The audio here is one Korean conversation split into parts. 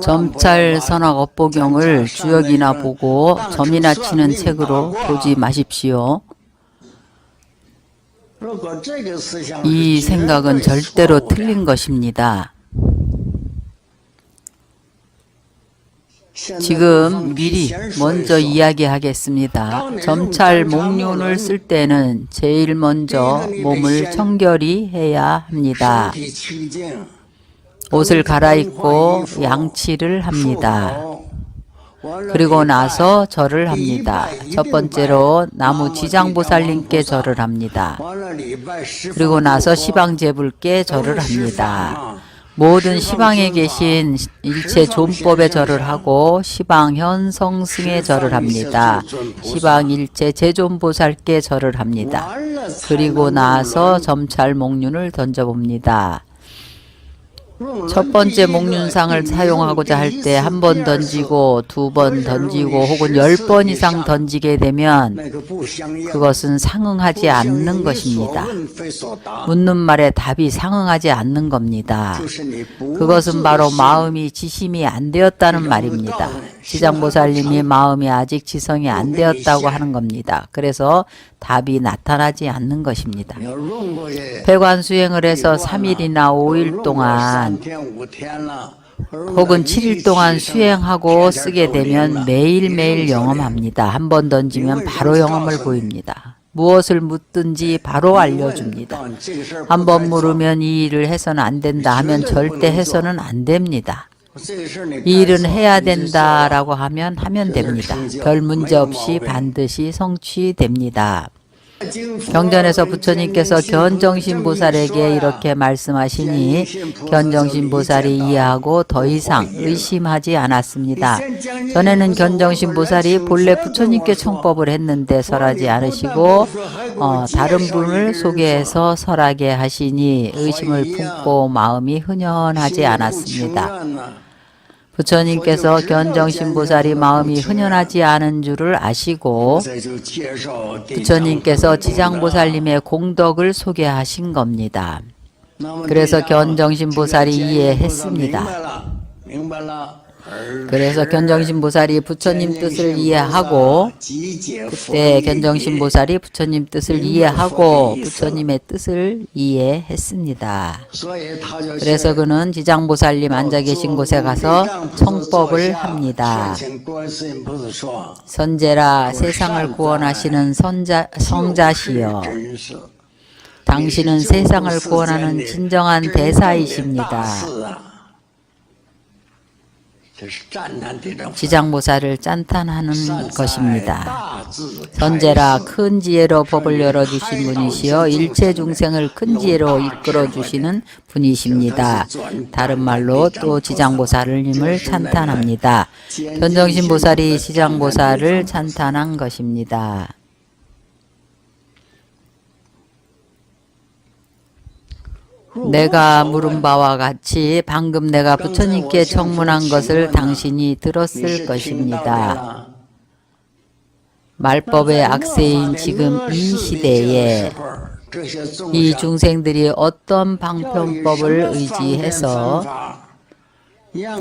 점찰 선악 업보경을 주역이나 보고 점이나 치는 책으로 보지 마십시오. 이 생각은 절대로 틀린 것입니다. 지금 미리 먼저 이야기하겠습니다. 점찰 목륜을 쓸 때는 제일 먼저 몸을 청결히 해야 합니다. 옷을 갈아입고 양치를 합니다. 그리고 나서 절을 합니다. 첫 번째로 나무 지장보살님께 절을 합니다. 그리고 나서 시방제불께 절을 합니다. 모든 시방에 계신 일체 존법에 절을 하고 시방 현성승에 절을 합니다. 시방 일체 제존보살께 절을 합니다. 그리고 나서 점찰 목륜을 던져봅니다. 첫 번째 목륜상을 사용하고자 할 때 한 번 던지고 두 번 던지고 혹은 10번 이상 던지게 되면 그것은 상응하지 않는 것입니다. 묻는 말에 답이 상응하지 않는 겁니다. 그것은 바로 마음이 지심이 안 되었다는 말입니다. 지장보살님이 마음이 아직 지성이 안 되었다고 하는 겁니다. 그래서 답이 나타나지 않는 것입니다. 배관수행을 해서 3일이나 5일 동안 혹은 7일 동안 수행하고 쓰게 되면 매일매일 영험합니다. 한 번 던지면 바로 영험을 보입니다. 무엇을 묻든지 바로 알려줍니다. 한 번 물으면 이 일을 해서는 안 된다 하면 절대 해서는 안 됩니다. 이 일은 해야 된다라고 하면 됩니다. 별 문제 없이 반드시 성취됩니다. 경전에서 부처님께서 견정신보살에게 이렇게 말씀하시니 견정신보살이 이해하고 더 이상 의심하지 않았습니다. 전에는 견정신보살이 본래 부처님께 청법을 했는데 설하지 않으시고 다른 분을 소개해서 설하게 하시니 의심을 품고 마음이 흔연하지 않았습니다. 부처님께서 견정신보살이 마음이 흔연하지 않은 줄을 아시고 부처님께서 지장보살님의 공덕을 소개하신 겁니다. 그래서 견정신보살이 이해했습니다. 그래서 견정신보살이 부처님 뜻을 이해하고 그때 견정신보살이 부처님 뜻을 이해하고 부처님의 뜻을 이해했습니다. 그래서 그는 지장보살님 앉아 계신 곳에 가서 청법을 합니다. 선제라 세상을 구원하시는 성자시여, 당신은 세상을 구원하는 진정한 대사이십니다. 지장보살을 짠탄하는 것입니다. 선제라 큰 지혜로 법을 열어주신 분이시여 일체 중생을 큰 지혜로 이끌어주시는 분이십니다. 다른 말로 또 지장보살님을 찬탄합니다. 견정신보살이 지장보살을 찬탄한 것입니다. 내가 물은 바와 같이 방금 내가 부처님께 청문한 것을 당신이 들었을 것입니다. 말법의 악세인 지금 이 시대에 이 중생들이 어떤 방편법을 의지해서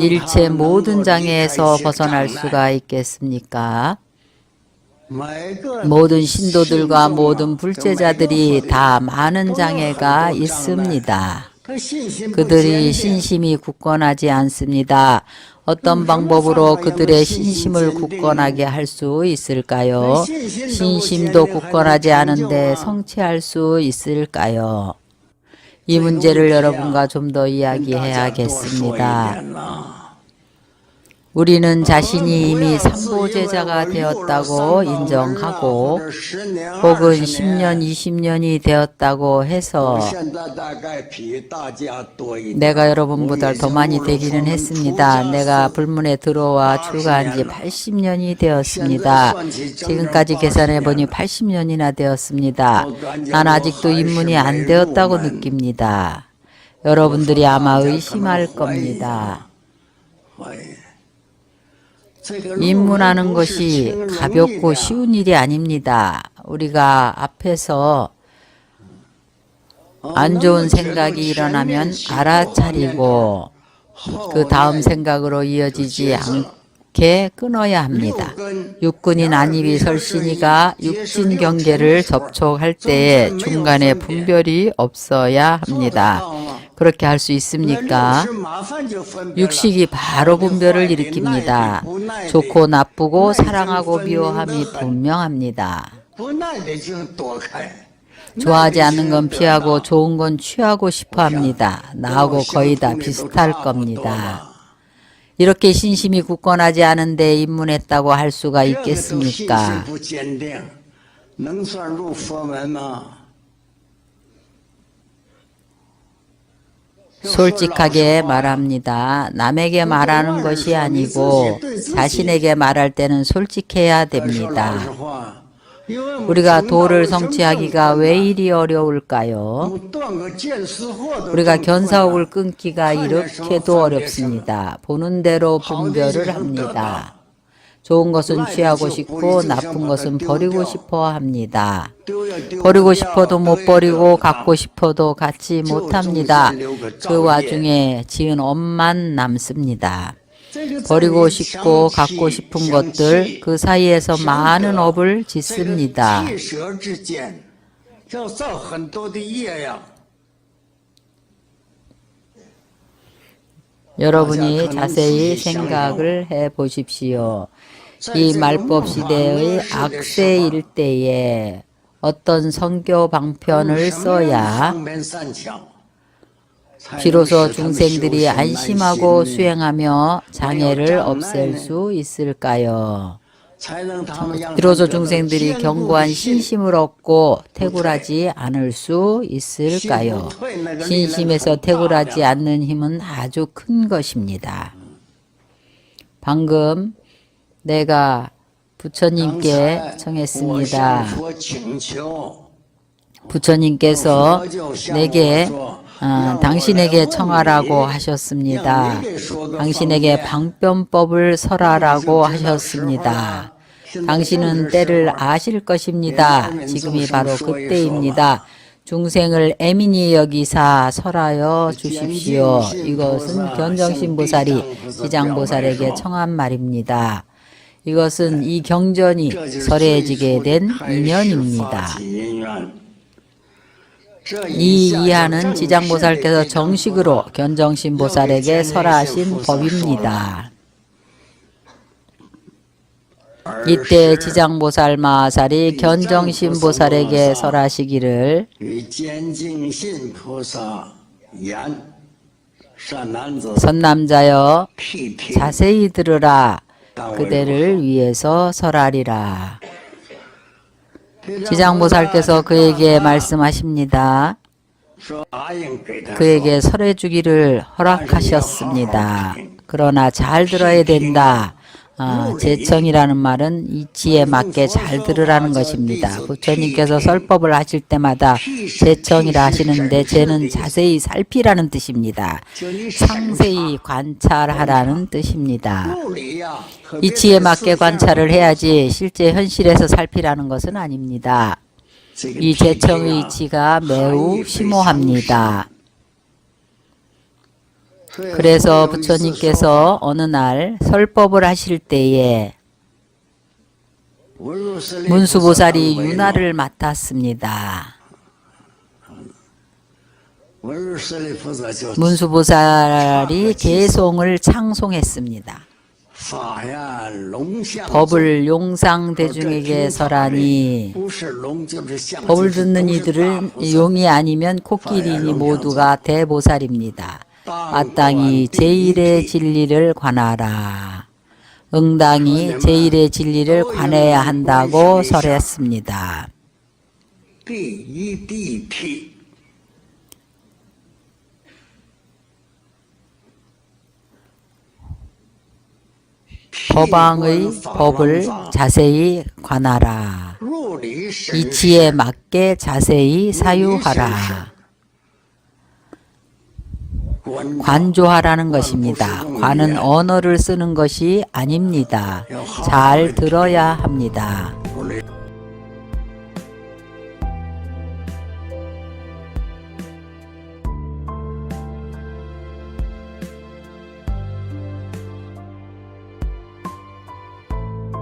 일체 모든 장애에서 벗어날 수가 있겠습니까? 모든 신도들과 모든 불제자들이 다 많은 장애가 있습니다. 그들이 신심이 굳건하지 않습니다. 어떤 방법으로 그들의 신심을 굳건하게 할 수 있을까요? 신심도 굳건하지 않은데 성취할 수 있을까요? 이 문제를 여러분과 좀 더 이야기해야겠습니다. 우리는 자신이 이미 삼보제자가 되었다고 인정하고 혹은 10년, 20년이 되었다고 해서 내가 여러분보다 더 많이 되기는 했습니다. 내가 불문에 들어와 출가한 지 80년이 되었습니다. 지금까지 계산해보니 80년이나 되었습니다. 난 아직도 입문이 안 되었다고 느낍니다. 여러분들이 아마 의심할 겁니다. 입문하는 것이 가볍고 쉬운 일이 아닙니다. 우리가 앞에서 안 좋은 생각이 일어나면 알아차리고 그 다음 생각으로 이어지지 않게 끊어야 합니다. 육군인 안입이 설신이가 육진 경계를 접촉할 때에 중간에 분별이 없어야 합니다. 그렇게 할 수 있습니까? 육식이 바로 분별을 일으킵니다. 좋고 나쁘고 사랑하고 미워함이 분명합니다. 좋아하지 않는 건 피하고 좋은 건 취하고 싶어 합니다. 나하고 거의 다 비슷할 겁니다. 이렇게 신심이 굳건하지 않은데 입문했다고 할 수가 있겠습니까? 솔직하게 말합니다. 남에게 말하는 것이 아니고 자신에게 말할 때는 솔직해야 됩니다. 우리가 도를 성취하기가 왜 이리 어려울까요? 우리가 견사옥을 끊기가 이렇게도 어렵습니다. 보는 대로 분별을 합니다. 좋은 것은 취하고 싶고 나쁜 것은 버리고 싶어 합니다. 버리고 싶어도 못 버리고 갖고 싶어도 갖지 못합니다. 그 와중에 지은 업만 남습니다. 버리고 싶고 갖고 싶은 것들 그 사이에서 많은 업을 짓습니다. 여러분이 자세히 생각을 해 보십시오. 이 말법 시대의 악세 일대에 어떤 선교 방편을 써야 비로소 중생들이 안심하고 수행하며 장애를 없앨 수 있을까요? 비로소 중생들이 견고한 신심을 얻고 태굴하지 않을 수 있을까요? 신심에서 태굴하지 않는 힘은 아주 큰 것입니다. 방금 내가 부처님께 청했습니다. 부처님께서 내게 당신에게 청하라고 하셨습니다. 당신에게 방편법을 설하라고 하셨습니다. 당신은 때를 아실 것입니다. 지금이 바로 그때입니다. 중생을 애민히 여기사 설하여 주십시오. 이것은 견정신보살이 지장보살에게 청한 말입니다. 이것은 이 경전이 설해지게 된 인연입니다. 이 이하는 지장보살께서 정식으로 견정신보살에게 설하신 법입니다. 이때 지장보살 마하살이 견정신보살에게 설하시기를 선남자여 자세히 들으라. 그대를 위해서 설하리라. 지장보살께서 그에게 말씀하십니다. 그에게 설해 주기를 허락하셨습니다. 그러나 잘 들어야 된다. 제청이라는 말은 이치에 맞게 잘 들으라는 것입니다. 부처님께서 설법을 하실 때마다 제청이라 하시는데 제는 자세히 살피라는 뜻입니다. 상세히 관찰하라는 뜻입니다. 이치에 맞게 관찰을 해야지 실제 현실에서 살피라는 것은 아닙니다. 이 제청의 이치가 매우 심오합니다. 그래서 부처님께서 어느 날 설법을 하실 때에 문수보살이 윤화를 맡았습니다. 문수보살이 개송을 창송했습니다. 법을 용상대중에게 설하니 법을 듣는 이들은 용이 아니면 코끼리니 모두가 대보살입니다. 마땅히 제1의 진리를 관하라. 응당히 제1의 진리를 관해야 한다고 설했습니다. 법왕의 법을 자세히 관하라. 이치에 맞게 자세히 사유하라. 관조하라는 것입니다. 관은 언어를 쓰는 것이 아닙니다. 잘 들어야 합니다.